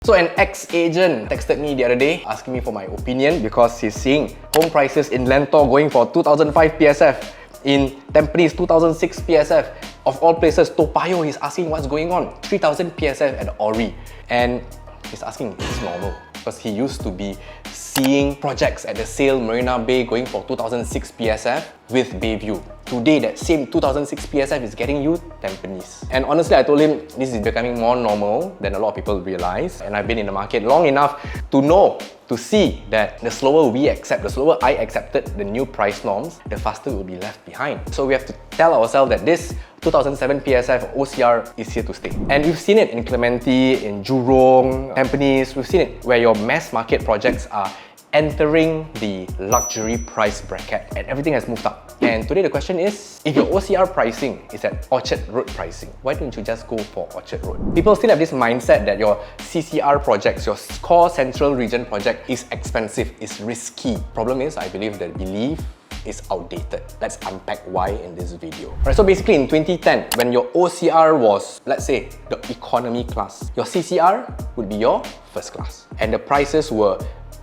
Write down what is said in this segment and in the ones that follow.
So an ex-agent texted me the other day asking me for my opinion because he's seeing home prices in Lentor going for 2005 PSF, in Tampines 2006 PSF. Of all places, Toa Payoh, he's asking what's going on. 3000 PSF at Ori. And he's asking, is this normal? Because he used to be seeing projects at the Resale Marina Bay going for 2006 PSF with Bayview. Today, that same 2006 PSF is getting you Tampines. And honestly, I told him this is becoming more normal than a lot of people realize. And I've been in the market long enough to know, to see that the slower we accept, the slower I accepted the new price norms, the faster we'll be left behind. So we have to tell ourselves that this 2007 PSF OCR is here to stay. And we've seen it in Clementi, in Jurong, Tampines. We've seen it where your mass market projects are entering the luxury price bracket and everything has moved up. And today the question is, if your OCR pricing is at Orchard Road pricing, why don't you just go for Orchard Road? People still have this mindset that your CCR projects, your core central region project is expensive, is risky. Problem is, I believe that belief is outdated. Let's unpack why in this video. Alright, so basically in 2010, when your OCR was, let's say, the economy class, your CCR would be your first class. And the prices were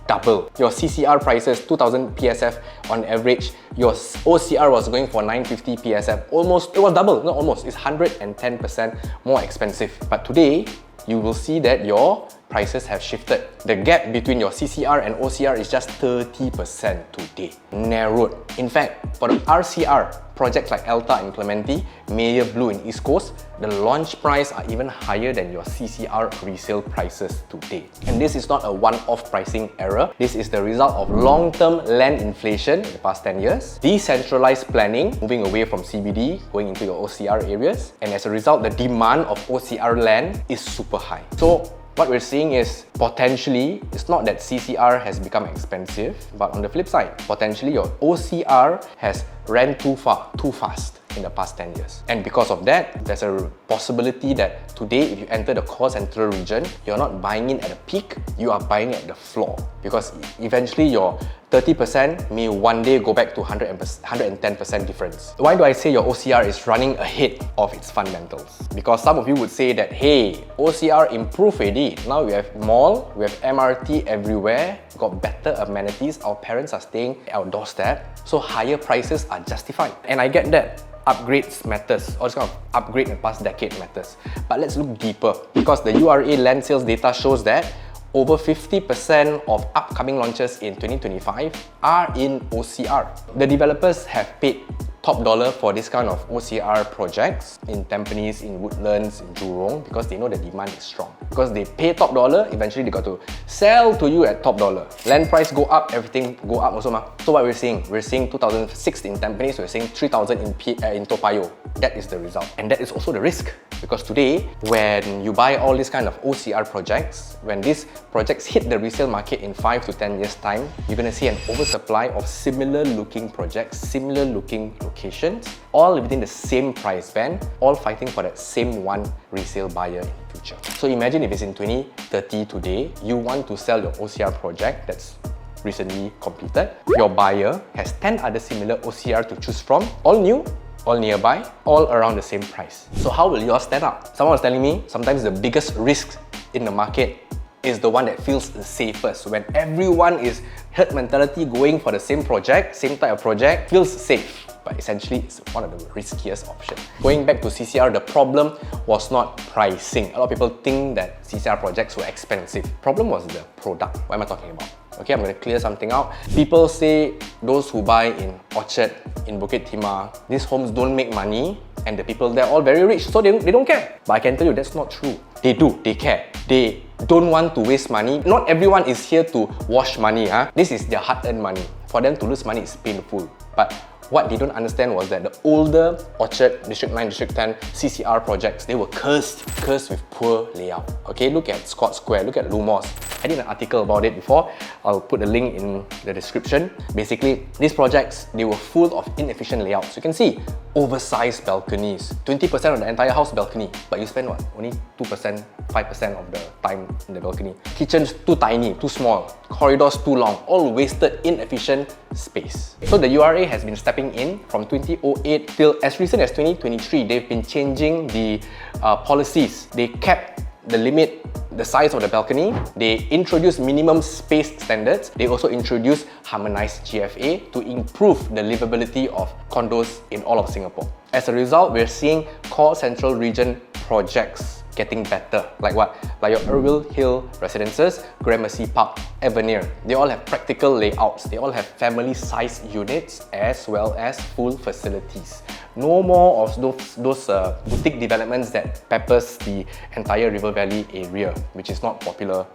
double. Your CCR prices, 2000 PSF on average, your OCR was going for 950 PSF. Almost, it was double, not almost, it's 110% more expensive. But today, you will see that your prices have shifted. The gap between your CCR and OCR is just 30% today. Narrowed. In fact, for the RCR, projects like Alta and Clementi, Mayor Blue in East Coast, the launch price are even higher than your CCR resale prices today. And this is not a one-off pricing error. This is the result of long-term land inflation in the past 10 years, decentralized planning, moving away from CBD, going into your OCR areas, and as a result, the demand of OCR land is super high. So what we're seeing is potentially, it's not that CCR has become expensive, but on the flip side, potentially your OCR has ran too far, too fast in the past 10 years. And because of that, there's a possibility that today, if you enter the core central region, you're not buying in at a peak, you are buying at the floor. Because eventually your 30% may one day go back to 110% difference. Why do I say your OCR is running ahead of its fundamentals? Because some of you would say that, hey, OCR improved already. Now we have mall, we have MRT everywhere, got better amenities, our parents are staying at our doorstep, so higher prices are justified. And I get that. Upgrades matters, or this kind of upgrade in the past decade matters. But let's look deeper, because the URA land sales data shows that over 50% of upcoming launches in 2025 are in OCR. The developers have paid top dollar for this kind of OCR projects in Tampines, in Woodlands, in Jurong, because they know the demand is strong. Because they pay top dollar, eventually they got to sell to you at top dollar. Land price go up, everything go up also. So what we're seeing 2006 in Tampines, we're seeing 3000 in Toa Payoh. That is the result. And that is also the risk. Because today, when you buy all these kind of OCR projects, when these projects hit the resale market in 5 to 10 years time, you're going to see an oversupply of similar looking projects, similar looking locations, all within the same price band, all fighting for that same one resale buyer in the future. So imagine if it's in 2030 today, you want to sell your OCR project that's recently completed. Your buyer has 10 other similar OCR to choose from, all new, all nearby, all around the same price. So how will yours stand out? Someone was telling me sometimes the biggest risk in the market is the one that feels the safest. When everyone is herd mentality going for the same project, same type of project, feels safe. But essentially, it's one of the riskiest options. Going back to CCR, the problem was not pricing. A lot of people think that CCR projects were expensive. Problem was the product. What am I talking about? Okay, I'm going to clear something out. People say those who buy in Orchard, in Bukit Timah, these homes don't make money and the people there are all very rich, so they don't care. But I can tell you that's not true. They do, they care. They don't want to waste money. Not everyone is here to wash money. This is their hard-earned money. For them to lose money is painful. But what they don't understand was that the older Orchard, District 9, District 10 CCR projects, they were cursed with poor layout. Okay, look at Scott Square, look at Lumos. I did an article about it before. I'll put the link in the description. Basically, these projects, they were full of inefficient layouts. You can see oversized balconies, 20% of the entire house balcony, but you spend what? Only 2%, 5% of the time in the balcony. Kitchens too tiny, too small, corridors too long, all wasted, inefficient space. So the URA has been stepping in from 2008 till as recent as 2023. They've been changing the policies. They kept the limit the size of the balcony. They introduce minimum space standards. They also introduce harmonized GFA to improve the livability of condos in all of Singapore. As a result, we're seeing core central region projects getting better. Like what? Like your Irwell Hill residences, Gramercy Park, Avenir. They all have practical layouts. They all have family-sized units as well as full facilities. No more of those boutique developments that peppers the entire River Valley area, which is not popular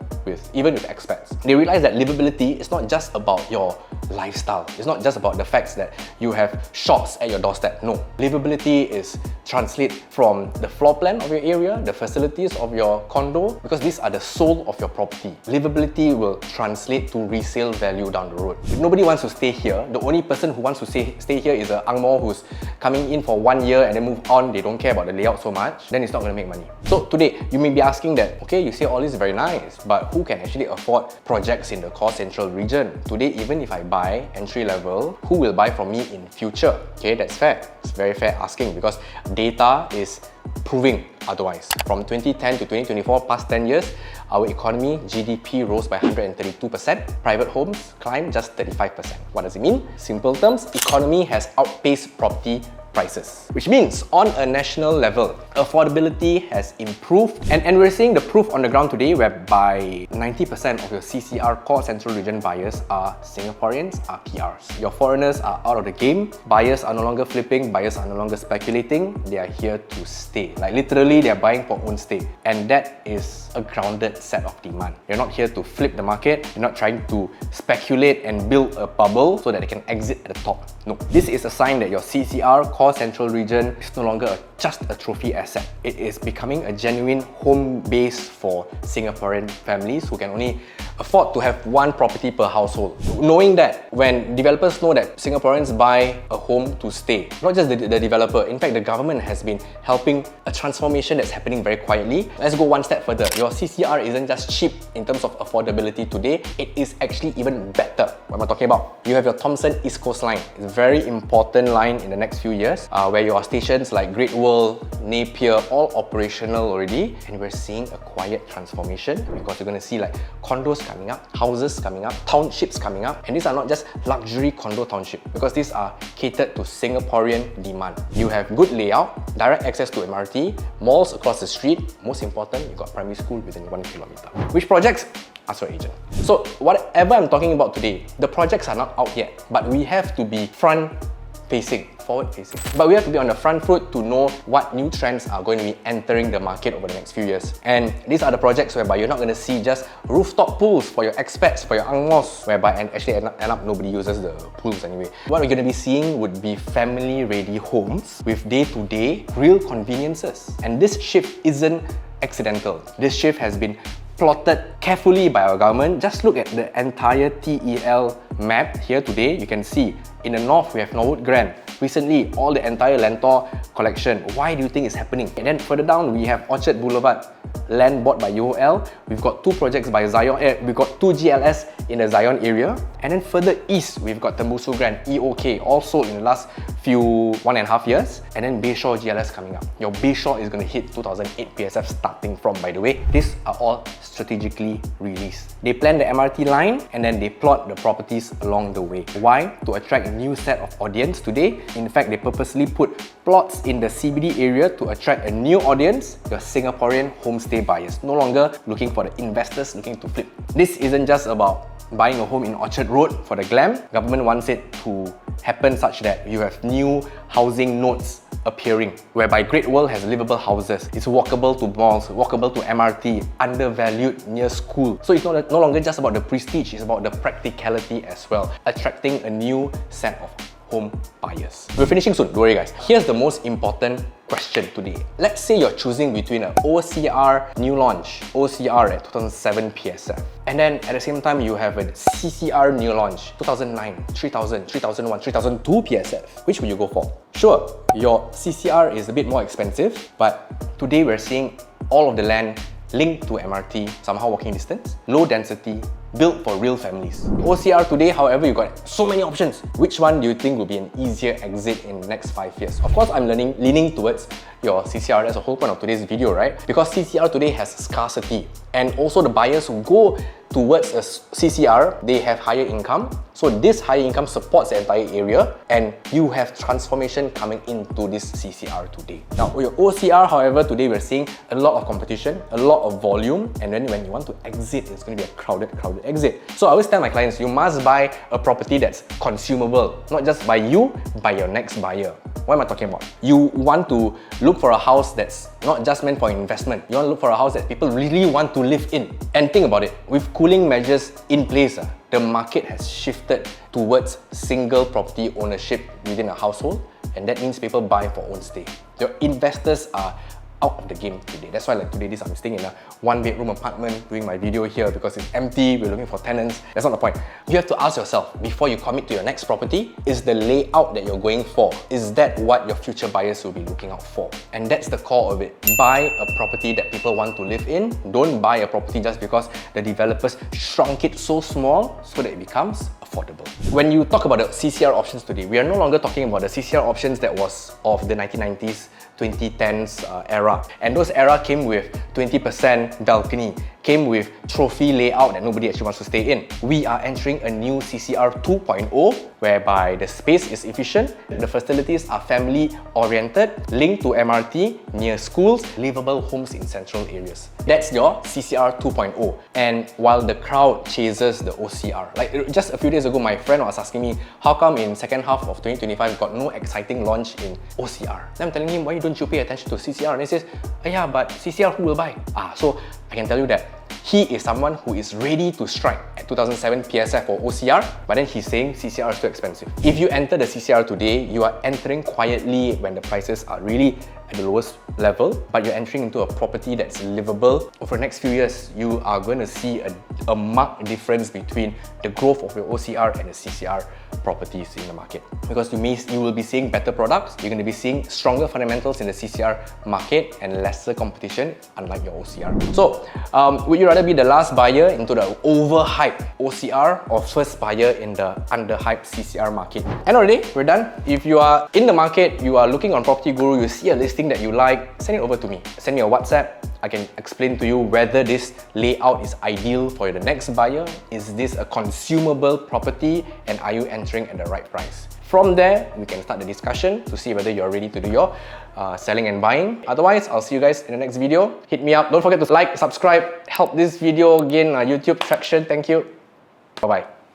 even with expats. They realize that livability is not just about your lifestyle. It's not just about the facts that you have shops at your doorstep. No. Livability is translate from the floor plan of your area, the facilities of your condo, because these are the soul of your property. Livability will translate to resale value down the road. If nobody wants to stay here, the only person who wants to stay here is an angmoh who's coming in for 1 year and then move on, they don't care about the layout so much, then it's not going to make money. So today, you may be asking that, okay, you say all this is very nice, but who can actually afford projects in the core central region? Today, even if I buy entry level, who will buy from me in future? Okay, that's fair. It's very fair asking because data is proving otherwise. From 2010 to 2024, past 10 years, our economy, GDP rose by 132%. Private homes climbed just 35%. What does it mean? Simple terms, economy has outpaced property prices. Which means, on a national level, affordability has improved. And we're seeing the proof on the ground today whereby 90% of your CCR core central region buyers are Singaporeans, are PRs. Your foreigners are out of the game. Buyers are no longer flipping, buyers are no longer speculating. They are here to stay. Like literally, they're buying for own stay. And that is a grounded set of demand. You're not here to flip the market. You're not trying to speculate and build a bubble so that they can exit at the top. No. This is a sign that your CCR core central region is no longer just a trophy asset. It is becoming a genuine home base for Singaporean families who can only afford to have one property per household. Knowing that when developers know that Singaporeans buy a home to stay, not just the developer, in fact the government has been helping a transformation that's happening very quietly. Let's go one step further. Your CCR isn't just cheap in terms of affordability today, it is actually even better. What am I talking about? You have your Thomson East Coast line. It's a very important line in the next few years where your stations like Great World, Napier, all operational already, and we're seeing a quiet transformation because you're going to see like condos coming up, houses coming up, townships coming up, and these are not just luxury condo township because these are catered to Singaporean demand. You have good layout, direct access to MRT, malls across the street, most important, you got primary school within 1 kilometer. Which projects? Ask your agent. So whatever I'm talking about today, the projects are not out yet, but we have to be front-facing, forward-facing. But we have to be on the front foot to know what new trends are going to be entering the market over the next few years. And these are the projects whereby you're not going to see just rooftop pools for your expats, for your angmos, whereby and actually end up nobody uses the pools anyway. What we're going to be seeing would be family-ready homes with day-to-day real conveniences. And this shift isn't accidental. This shift has been plotted carefully by our government. Just look at the entire TEL map here today. You can see in the north we have Norwood Grand. Recently, all the entire Lentor collection. Why do you think it's happening? And then further down, we have Orchard Boulevard, land bought by UOL. We've got 2 projects by Zion. We've got 2 GLS in the Zion area. And then further east, we've got Tembusu Grand, EOK, all sold in the last few 1.5 years. And then Bayshore GLS coming up. Your Bayshore is going to hit 2008 PSF starting from, by the way. These are all strategically released. They plan the MRT line and then they plot the properties along the way. Why? To attract a new set of audience today. In fact, they purposely put plots in the CBD area to attract a new audience, your Singaporean homestay buyers. No longer looking for the investors looking to flip. This isn't just about buying a home in Orchard Road for the glam. Government wants it to happen such that you have new housing nodes appearing, whereby Great World has livable houses. It's walkable to malls, walkable to MRT, undervalued near school. So it's no longer just about the prestige, it's about the practicality as well, attracting a new set of home buyers. We're finishing soon, don't worry guys. Here's the most important question today. Let's say you're choosing between an OCR new launch, OCR at 2007 PSF, and then at the same time you have a CCR new launch, 2009, 3000, 3001, 3002 PSF. Which will you go for? Sure, your CCR is a bit more expensive, but today we're seeing all of the land linked to MRT, somehow walking distance, low density, built for real families. OCR today, however, you got so many options. Which one do you think will be an easier exit in the next 5 years? Of course, I'm leaning towards your CCR. That's the whole point of today's video, right? Because CCR today has scarcity, and also the buyers who go towards a CCR, they have higher income. So this higher income supports the entire area, and you have transformation coming into this CCR today. Now, with your OCR, however, today we're seeing a lot of competition, a lot of volume, and then when you want to exit, it's going to be a crowded exit. So I always tell my clients, you must buy a property that's consumable, not just by you, by your next buyer. What am I talking about? You want to look for a house that's not just meant for investment. You want to look for a house that people really want to live in. And think about it, with cooling measures in place, the market has shifted towards single property ownership within a household, and that means people buy for own stay. Your investors are out of the game today. That's why like today I'm staying in a 1-bedroom apartment doing my video here because it's empty, we're looking for tenants. That's not the point. You have to ask yourself before you commit to your next property, is the layout that you're going for, is that what your future buyers will be looking out for? And that's the core of it. Buy a property that people want to live in. Don't buy a property just because the developers shrunk it so small so that it becomes affordable. When you talk about the CCR options today, we are no longer talking about the CCR options that was of the 1990s, 2010s era. And those era came with 20% balcony, came with trophy layout that nobody actually wants to stay in. We are entering a new CCR 2.0 whereby the space is efficient, the facilities are family oriented, linked to MRT, near schools, livable homes in central areas. That's your CCR 2.0. And while the crowd chases the OCR, like just a few days ago, my friend was asking me, how come in second half of 2025 got no exciting launch in OCR? Then I'm telling him, why don't you pay attention to CCR? And he says, oh yeah, but CCR who will buy? So I can tell you that he is someone who is ready to strike at 2007 PSF or OCR, but then he's saying CCR is too expensive. If you enter the CCR today, you are entering quietly when the prices are really at the lowest level, but you're entering into a property that's livable. Over the next few years, you are going to see a marked difference between the growth of your OCR and the CCR properties in the market. Because you will be seeing better products, you're going to be seeing stronger fundamentals in the CCR market and lesser competition, unlike your OCR. So, would you rather be the last buyer into the overhyped OCR or first buyer in the underhyped CCR market? End of the day, we're done. If you are in the market, you are looking on Property Guru, you see a listing that you like, send it over to me. Send me a WhatsApp. I can explain to you whether this layout is ideal for the next buyer. Is this a consumable property, and are you entering at the right price? From there, we can start the discussion to see whether you're ready to do your selling and buying. Otherwise, I'll see you guys in the next video. Hit me up. Don't forget to like, subscribe, help this video gain YouTube traction. Thank you. Bye-bye.